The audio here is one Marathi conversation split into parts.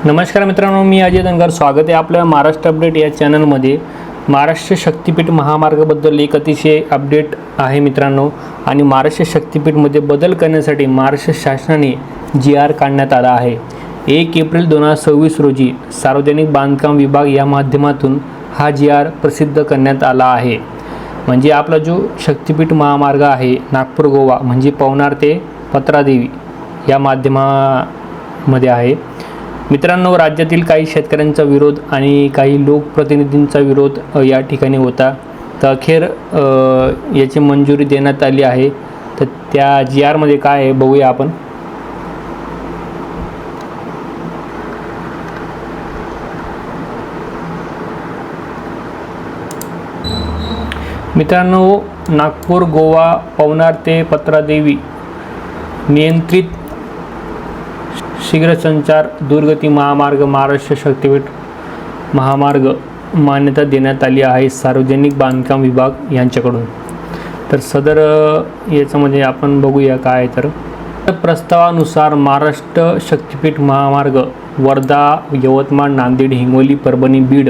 नमस्कार मित्रांनो, मी अजय धनगर स्वागत आहे आपल्या महाराष्ट्र अपडेट या चॅनलमध्ये। महाराष्ट्र शक्तिपीठ महामार्गाबद्दल एक अतिशय अपडेट आहे मित्रांनो। आणि महाराष्ट्र शक्तिपीठमध्ये बदल करण्यासाठी महाराष्ट्र शासनाने GR काढण्यात आला आहे। 1 एप्रिल 2026 रोजी सार्वजनिक बांधकाम विभाग या माध्यमातून हा GR प्रसिद्ध करण्यात आला आहे। म्हणजे आपला जो शक्तिपीठ महामार्ग आहे नागपूर गोवा म्हणजे पवनार ते पत्रादेवी या माध्यमामध्ये आहे। मित्रांनो, राज्यातील काही शेतकऱ्यांचा विरोध आणि काही लोकप्रतिनिधींचा विरोध या ठिकाणी होता, तर अखेर याची मंजुरी देण्यात आली आहे। तर त्या GR मध्ये काय आहे बघूया आपण। मित्रांनो, नागपूर गोवा पवनार ते पत्रादेवी नियंत्रित शीघ्रसंचार दुर्गती महामार्ग महाराष्ट्र शक्तिपीठ महामार्ग मान्यता देण्यात आली आहे सार्वजनिक बांधकाम विभाग यांच्याकडून। तर सदर याच्यामध्ये आपण बघूया काय तर प्रस्तावानुसार महाराष्ट्र शक्तिपीठ महामार्ग वर्धा यवतमाळ नांदेड हिंगोली परभणी बीड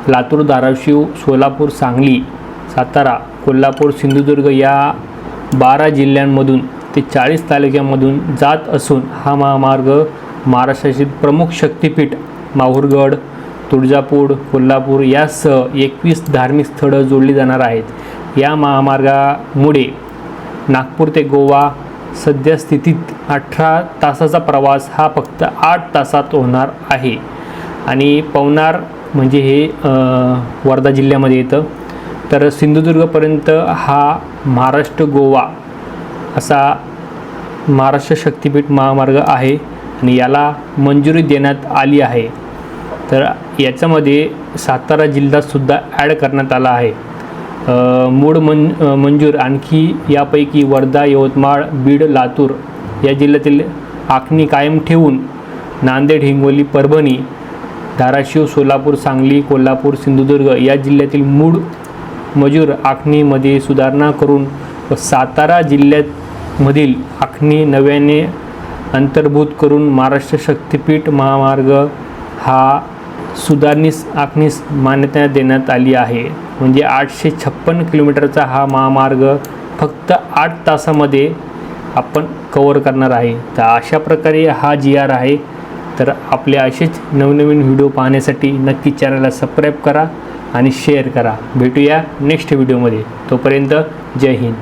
लातूर धाराशिव सोलापूर सांगली सातारा कोल्हापूर सिंधुदुर्ग या 12 जिल्ह्यांमधून ते 40 तालुक्यांमधून जात असून हा महामार्ग महाराष्ट्रातील प्रमुख शक्तिपीठ माहूरगड तुळजापूर कोल्हापूर यासह 21 धार्मिक स्थळं जोडली जाणार आहेत। या महामार्गामुळे नागपूर ते गोवा सद्यस्थितीत 18 तासाचा प्रवास हा फक्त 8 तासात होणार आहे। आणि पवनार म्हणजे हे वर्धा जिल्ह्यामध्ये येतं, तर सिंधुदुर्गपर्यंत हा महाराष्ट्र गोवा असा महाराष्ट्र शक्तिपीठ महामार्ग आहे आणि याला मंजुरी देण्यात आली आहे। तर याच्यामध्ये सातारा जिल्हासुद्धा ॲड करण्यात आला आहे। मूळ मंजूर आणखी यापैकी वर्धा यवतमाळ बीड लातूर या जिल्ह्यातील आखणी कायम ठेवून नांदेड हिंगोली परभणी धाराशिव सोलापूर सांगली कोल्हापूर सिंधुदुर्ग या जिल्ह्यातील मूळ मंजूर आखणीमध्ये सुधारणा करून सातारा जिल्ह्यामधील आखणी नव्याने अंतर्भूत करून महाराष्ट्र शक्तिपीठ महामार्ग हा सुधारणीस आखणीस मान्यता देण्यात आली आहे। म्हणजे 856 किलोमीटरचा हा महामार्ग फक्त 8 तासामध्ये आपण कव्हर करणार आहे। तर अशा प्रकारे हा GR आहे। तर आपले असेच नवनवीन व्हिडिओ पाहण्यासाठी नक्की चॅनलला सबस्क्राईब करा आणि शेअर करा। भेटूया नेक्स्ट व्हिडिओमध्ये, तोपर्यंत जय हिंद।